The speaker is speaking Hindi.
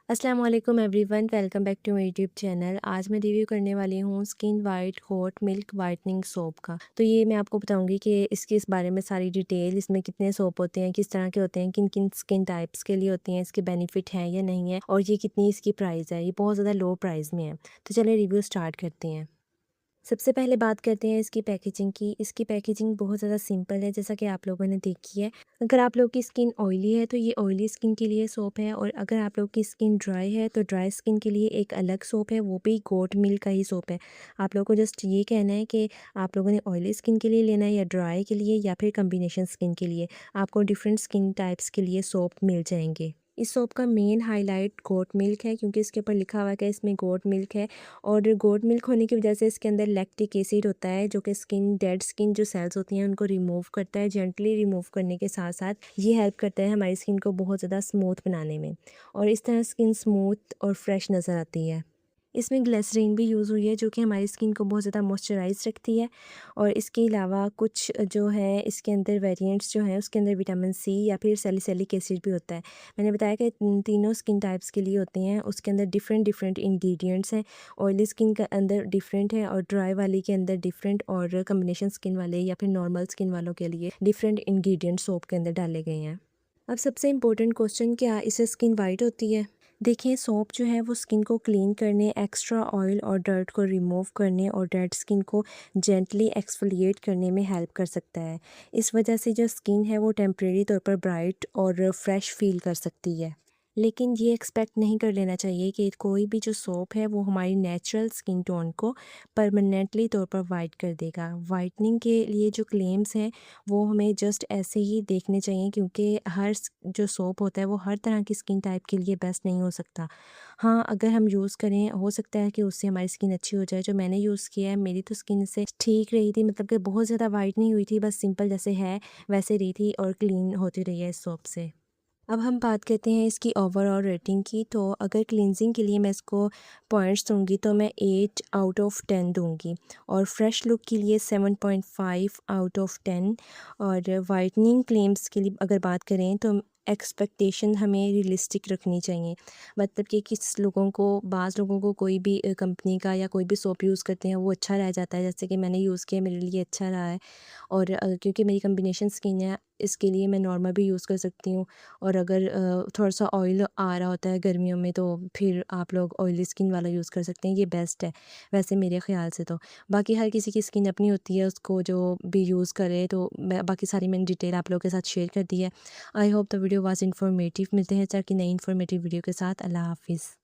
अस्सलाम वालेकुम everyone, welcome back to my YouTube channel. आज मैं रिव्यू करने वाली हूँ skin white hot milk whitening soap का। तो ये मैं आपको बताऊंगी कि इसके इस बारे में सारी डिटेल, इसमें कितने सोप होते हैं, किस तरह के होते हैं, किन किन स्किन टाइप्स के लिए होती हैं, इसके बेनिफिट हैं या नहीं है, और ये कितनी इसकी प्राइस है। ये बहुत ज़्यादा लो प्राइस में है। तो चलिए रिव्यू स्टार्ट करते हैं। सबसे पहले बात करते हैं इसकी पैकेजिंग की। इसकी पैकेजिंग बहुत ज़्यादा सिंपल है, जैसा कि आप लोगों ने देखी है। अगर आप लोग की स्किन ऑयली है तो ये ऑयली स्किन के लिए सोप है, और अगर आप लोग की स्किन ड्राई है तो ड्राई स्किन के लिए एक अलग सोप है, वो भी गोट मिल्क का ही सोप है। आप लोगों को जस्ट ये कहना है कि आप लोगों ने ऑयली स्किन के लिए लेना है या ड्राई के लिए या फिर कम्बिनेशन स्किन के लिए। आपको डिफरेंट स्किन टाइप्स के लिए सोप मिल जाएंगे। इस सोप का मेन हाईलाइट गोट मिल्क है, क्योंकि इसके ऊपर लिखा हुआ है कि इसमें गोट मिल्क है। और गोट मिल्क होने की वजह से इसके अंदर लैक्टिक एसिड होता है, जो कि स्किन डेड स्किन जो सेल्स होती हैं उनको रिमूव करता है। जेंटली रिमूव करने के साथ साथ ये हेल्प करता है हमारी स्किन को बहुत ज़्यादा स्मूथ बनाने में, और इस तरह स्किन स्मूथ और फ्रेश नज़र आती है। इसमें ग्लिसरीन भी यूज़ हुई है, जो कि हमारी स्किन को बहुत ज़्यादा मॉइस्चराइज रखती है। और इसके अलावा कुछ जो है इसके अंदर वेरिएंट्स जो हैं उसके अंदर विटामिन सी या फिर सैलिसिलिक एसिड भी होता है। मैंने बताया कि तीनों स्किन टाइप्स के लिए होते हैं। उसके अंदर डिफरेंट डिफरेंट इंग्रेडिएंट्स हैं। ऑयली स्किन के अंदर डिफरेंट है और ड्राई वाले के अंदर डिफरेंट, और कम्बिनेशन स्किन वाले या फिर नॉर्मल स्किन वालों के लिए डिफरेंट इंग्रेडिएंट्स सोप के अंदर डाले गए हैं। अब सबसे इम्पोर्टेंट क्वेश्चन, क्या इससे स्किन वाइट होती है? देखिए, सोप जो है वो स्किन को क्लीन करने, एक्स्ट्रा ऑयल और डर्ट को रिमूव करने और डेड स्किन को जेंटली एक्सफोलिएट करने में हेल्प कर सकता है। इस वजह से जो स्किन है वो टेम्परेरी तौर पर ब्राइट और फ्रेश फील कर सकती है। लेकिन ये एक्सपेक्ट नहीं कर लेना चाहिए कि कोई भी जो सोप है वो हमारी नेचुरल स्किन टोन को परमानेंटली तौर पर वाइट कर देगा। वाइटनिंग के लिए जो क्लेम्स हैं वो हमें जस्ट ऐसे ही देखने चाहिए, क्योंकि जो सोप होता है वो हर तरह की स्किन टाइप के लिए बेस्ट नहीं हो सकता। हाँ, अगर हम यूज़ करें हो सकता है कि उससे हमारी स्किन अच्छी हो जाए। जो मैंने यूज़ किया है मेरी तो स्किन इससे ठीक रही थी, मतलब कि बहुत ज़्यादा वाइट नहीं हुई थी, बस सिंपल जैसे है वैसे रही थी और क्लीन होती रही है इस सोप से। अब हम बात करते हैं इसकी ओवरऑल रेटिंग की। तो अगर क्लींजिंग के लिए मैं इसको पॉइंट्स दूंगी तो मैं 8 आउट ऑफ 10 दूंगी, और फ्रेश लुक के लिए 7.5 आउट ऑफ 10। और वाइटनिंग क्लेम्स के लिए अगर बात करें तो एक्सपेक्टेशन हमें रियलिस्टिक रखनी चाहिए। मतलब कि किस लोगों को, बाज़ लोगों को कोई भी कंपनी का या कोई भी सोप यूज़ करते हैं वो अच्छा रह जाता है, जैसे कि मैंने यूज़ किया मेरे लिए अच्छा रहा है। और क्योंकि मेरी कम्बिनेशन स्किन है इसके लिए मैं नॉर्मल भी यूज़ कर सकती हूँ। और अगर थोड़ा-सा ऑयल आ रहा होता है गर्मियों में तो फिर आप लोग ऑयली स्किन वाला यूज़ कर सकते हैं, ये बेस्ट है वैसे मेरे ख़्याल से तो। बाकी हर किसी की स्किन अपनी होती है, उसको जो भी यूज़ करे। तो मैं बाकी सारी मैंने डिटेल आप लोगों के साथ शेयर कर दी है। I hope the video was informative. मिलते हैं सर की नई इन्फॉर्मेटिव वीडियो के साथ। अल्लाह हाफ़िज़।